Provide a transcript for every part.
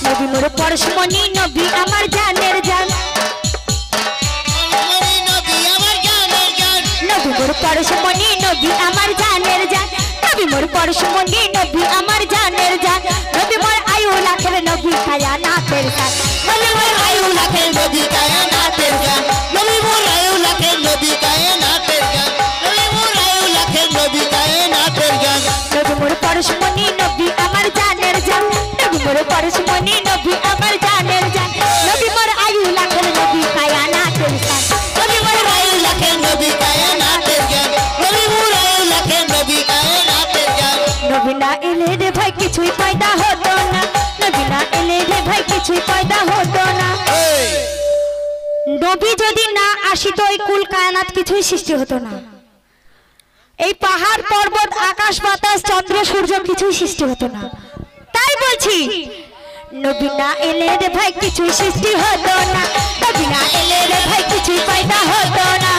নবী মোর পরশমণি নবী আমার জানের জান নবী মোর পরশমণি নবী আমার জানের জান নবী মোর পরশমণি নবী আমার জানের জান নবী মোর আয়ু লাখের নবী কায়া নাথের জান নবী মোর আয়ু লাখের নবী কায়া নাথের জান নবী মোর আয়ু লাখের নবী কায়া নাথের জান নবী মোর আয়ু লাখের নবী কায়া নাথের জান নবী মোর পরশমণি নবী আমার জানের জান নবী মোর পরশমণি নবী আমার জানের জান নবী মোর আয়ু লাখের নবী কায়া নাথের জান নবী মোর আয়ু লাখের নবী কায়া নাথের জান নবী মোর আয়ু লাখের নবী কায়া নাথের জান নবী না এলে রে ভাই কিছুই পয়দা হতো না নবী না এলে রে ভাই কিছুই পয়দা হতো না নবী যদি না আসিত এই কুল কায়নাত কিছুই সৃষ্টি হতো না এই পাহাড় পর্বত আকাশ বাতাস চন্দ্র সূর্য কিছুই সৃষ্টি হতো না তাই বলছি নবী না এলে রে ভাই কিছুই সৃষ্টি হতো না নবী না এলে রে ভাই কিছুই পয়দা হতো না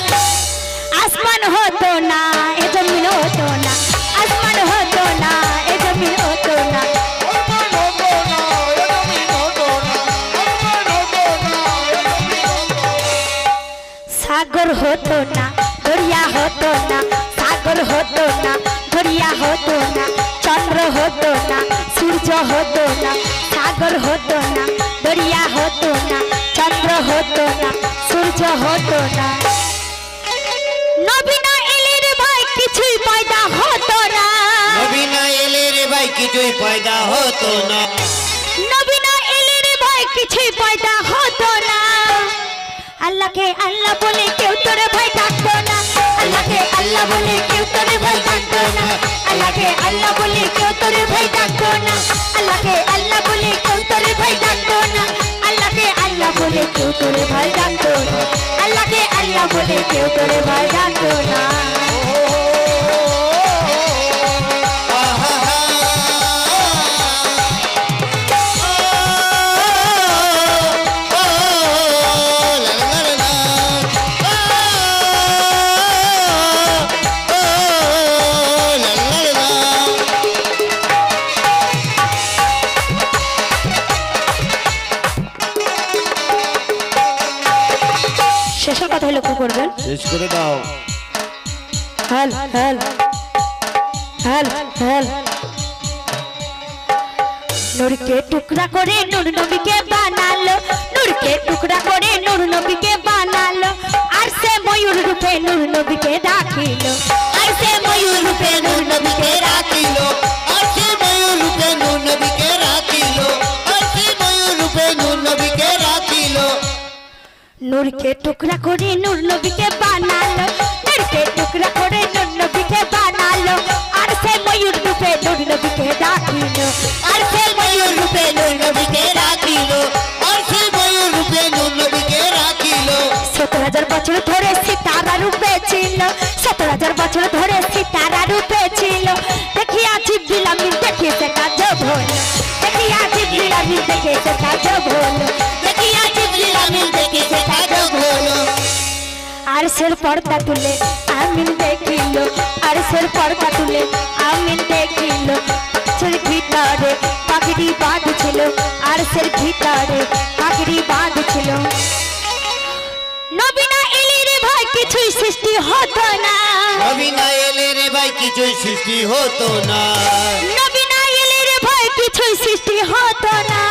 আসমান হতো না এ জমিন হতো না আসমান হতো না এ জমিন হতো না সাগর হতো না দরিয়া হতো না সাগর হতো না দরিয়া হতো না চন্দ্র হতো না সূর্য হতো না সাগর হতো না দরিয়া হতো না চন্দ্র হতো না সূর্য হতো না নবী না এলে রে ভাই কিছুই পয়দা হতো না নবী না এলে রে ভাই কিছুই পয়দা হতো না নবী না এলে রে ভাই কিছুই পয়দা হতো না আল্লাহকে আল্লাহ বলে কেউ তোরে ভাই ডাকতো না আল্লাহকে আল্লাহ বলে কেউ তোরে ভাই ডাকতো না আল্লাহকে আল্লাহ বলে কেউ তোরে ভাই ডাকতো না আল্লাহকে আল্লাহ বলে কেউ তোরে ভাই ডাকতো না আল্লাহকে আল্লাহ বলে কেউ তোরে ভাই ডাকতো না আল্লাহকে আল্লাহ বলে কেউ তোরে ভাই ডাকতো না শেষের কথা লক্ষ্য করবেন শেষ করে দাও হেল হেল হেল হেল নূরকে টুকরা করে নূর নবীকে বানালো নূরকে টুকরা করে নূর নবীকে বানালো আর সে ময়ূর রূপে নূর নবীকে রাখিলো আর সে ময়ূর রূপে নূর নবীকে রাখিল আর সে ময়ূর রূপে নূর নবীকে রাখিল আর সে ময়ূর রূপে নূর নবীকে রাখিল নূরকে টুকরা করে নূর নবীকে বানালো নূরকে টুকরা করে নূর নবীকে বানালো আর সে ময়ূর রূপে নূর নবীকে রাখিলো আর সে ময়ূর রূপে নূর নবীকে রাখিল আর সে ময়ূর রূপে নূর নবীকে রাখিল 70,000 বছর ধরে সিতারা রূপে ছিল 70,000 বছর ধরে সিতারা রূপে ছিল দেখিয়া জিবরিল আমিন দেখে সেটা জব হলো দেখিয়া জিবরিল আমিন দেখে সেটা জব হলো দেখিয়া জিবরিল আমিন দেখে সেটা জব হলো আর সের পর্দা তুলে আমিন দেখিল আর সের পর্দা তুলে আমিন দেখিল সের ভিতরে পাগড়ি বাঁধ ছিল আর সের ভিতরে পাগড়ি বাঁধ ছিল নবী না এলে রে ভাই কিছুই সৃষ্টি হতো না নবী না এলে রে ভাই কিছুই সৃষ্টি হতো না নবী না এলে রে ভাই কিছুই সৃষ্টি হতো না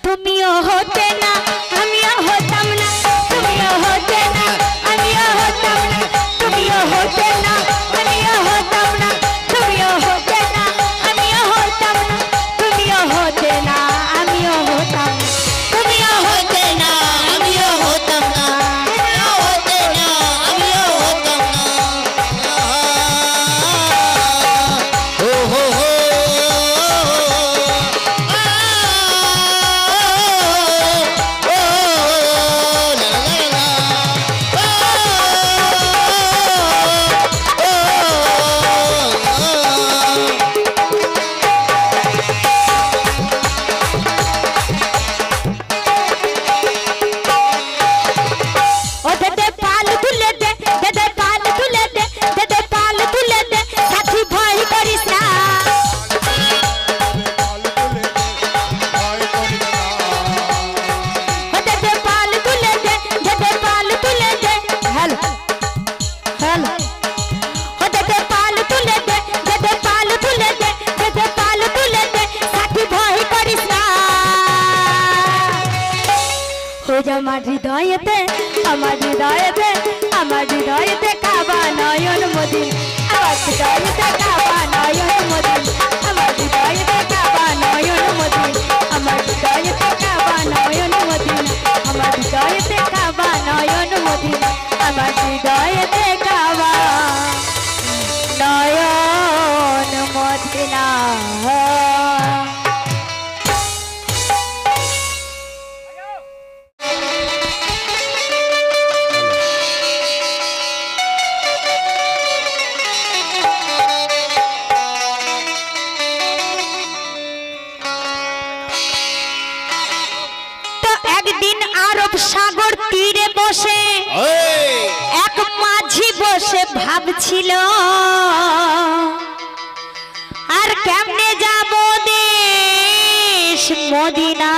তুমিও হতে না আমিও হতাম না তুমিও হতে না আমিও হতাম না তুমিও হতে না আমিও হতাম না তুমিও হতে না আমিও হতাম না তুমিও হতে না আমিও হতাম না তুমিও হতে না আমিও হতাম না তুমিও হতে না আমিও হতাম না ও হো হো আমার হৃদয়েতে আমার হৃদয়েতে আমার হৃদয়েতে কাবা নয়ন মদিন আমার হৃদয়েতে কাবা নয়ন মদিন আমার হৃদয়েতে কাবা নয়ন মদিন আমার হৃদয়েতে কাবা নয়ন মদিন আমার হৃদয়েতে কাবা নয়ন মদিন আমার হৃদয়েতে কাবা নয়ন মদিনা। আরব সাগর তীরে বসে এক মাঝি বসে ভাবছিল আর কেমনে যাব দেশ মদিনা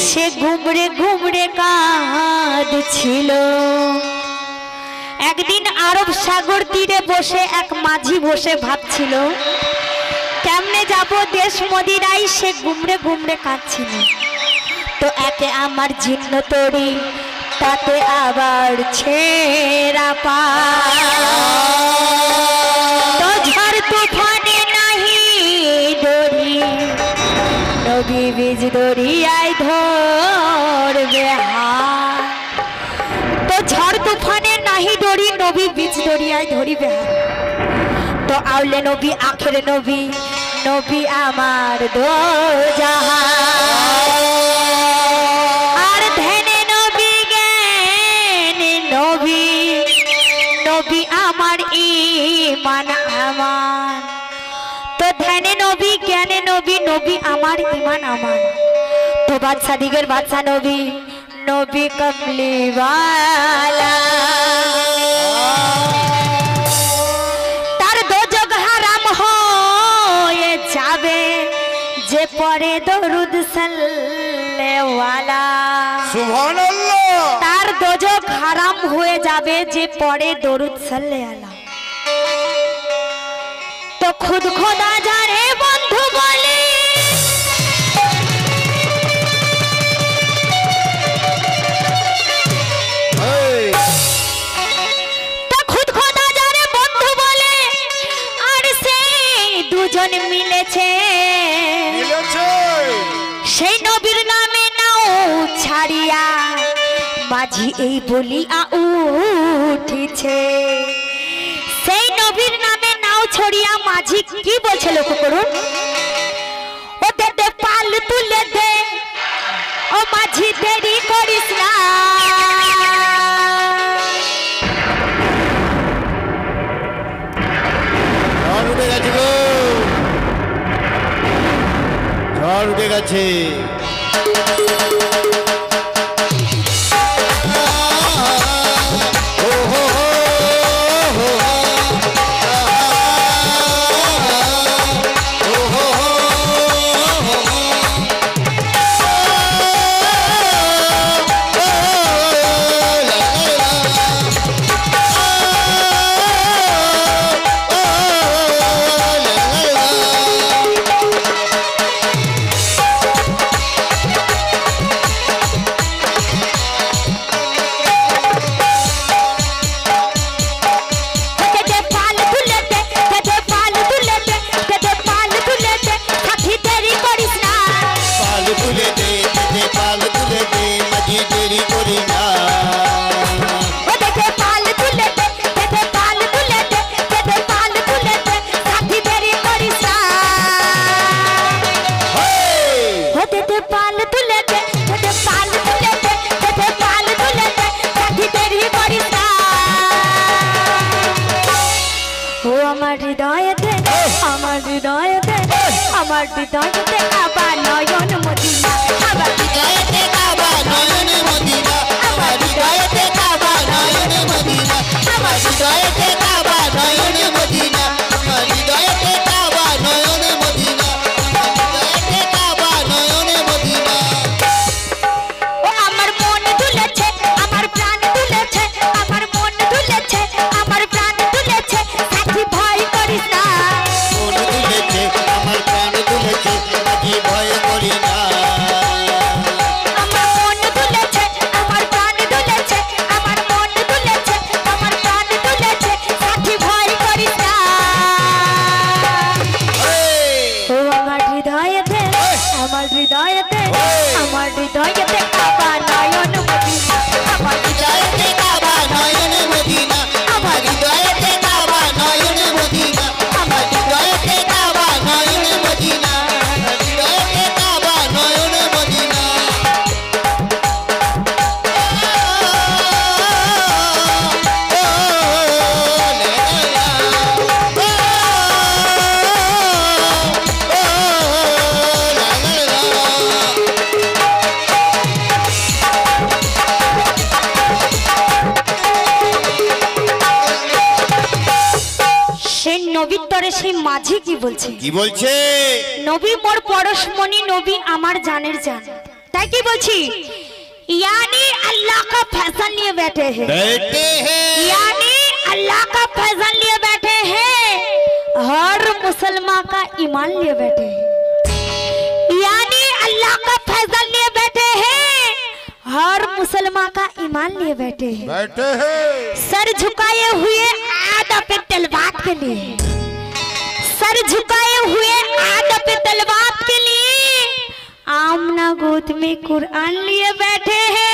সে ঘুমড়ে ঘুমড়ে কাঁদছিল। একদিন আরব সাগর তীরে বসে এক মাঝি বসে ভাবছিল কেমনে যাব দেশ মদিনায় সে ঘুমড়ে ঘুমড়ে কাঁদছিল। তো একে আমার জীর্ণ তরি তাতে আবার ছেঁড়া পা তো ঝড় তুফানে নাহি ডরি নবী বীজ দরিয়ায় ধরবে হাত তো ঝড় তুফানে নাহি ডরি নবী বীজ দরিয়ায় ধরিবে হাত তো আউলে নবী আখের নবী নবী আমার দো জাহান আর ধ্যানে নবী জ্ঞানে নবী নবী আমার ঈমান আমার তো ধ্যানে নবী জ্ঞানে নবী নবী আমার ঈমান আমার তো বাদশা দিগের বাদশা নবী নবী কমলিওয়ালা তার দোজখ হারাম হয়ে যাবে যে পরে দরুদ সাল্লেওয়ালা সুবহানাল্লাহ তার দোজখ হারাম হয়ে যাবে যে পরে দরুদ সাল্লেওয়ালা। তো খুদ খোদা জানে বন্ধু বলে তো খুদ খোদা জানে বন্ধু বলে আর সেই দুজন মিলেছে সেই নবীর নামে নাও ছাড়িয়া মাঝি এই বলিয়া উঠিছে সেই নবীর নামে নাও ছড়িয়া মাঝি কি বলছে লক্ষ্য করুন ও দে পাল তুলে দে ও মাঝি দেরি করিস না ঝড় উঠে গেছে গো ঝড় উঠে গেছে আমার হৃদয়েতে কাবা নয়ন মদিনা আমার হৃদয়েতে কাবা নয়ন মদিনা আমার হৃদয়েতে কাবা নয়ন মদিনা আমার হৃদয়েতে কাবা নয়ন মদিনা আমার হৃদয়েতে কাবা নয়ন মদিনা আমার হৃদয়েতে কাবা নয়ন মদিনা ও আমার মন দুলেছে আমার প্রাণ দুলেছে আমার মন দুলেছে আমার প্রাণ দুলেছে সাথী ভয় করিস না মন দুলেছে আমার প্রাণ দুলেছে সাথী ভয় আমার হৃদয়েতে কাবা নয়ন মদিনা আমার হৃদয়েতে কাবা নয়ন মদিনা আমার হৃদয়েতে কাবা নয়ন মদিনা আমার হৃদয়েতে কাবা নয়ন মদিনা হৃদয়েতে কাবা নয়ন মদিনা সেই নবীর তরে সেই মাঝি কি বলছে কি বলছে নবী মোর পরশমণি নবী আমার জানের জান তাই কি বলছি यानी अल्लाह का फैसल लिए बैठे हैं यानी अल्लाह का फैसल लिए बैठे हैं हर मुसलमान का ईमान लिए बैठे हैं यानी अल्लाह का फैसल लिए बैठे हैं हर मुसलमान का ईमान लिए बैठे हैं सर झुकाए हुए आदा पे तलवार के लिए सर झुकाए हुए आदा पे तलवार के लिए आमना गोद में कुरान लिए बैठे हैं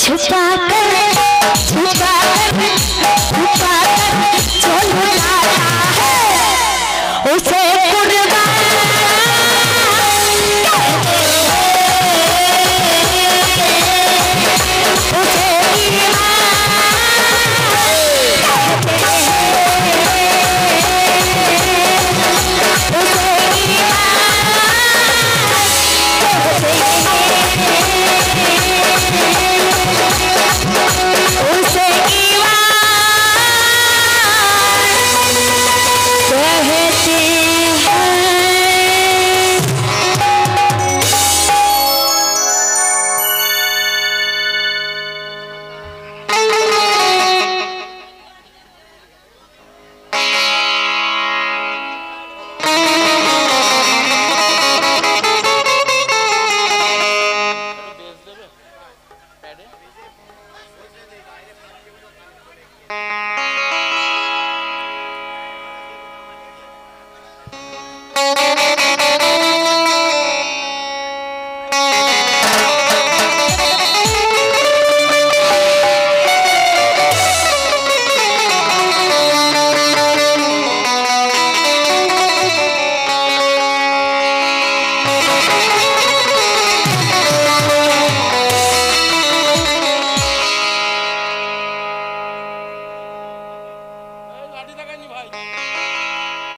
छुपा कर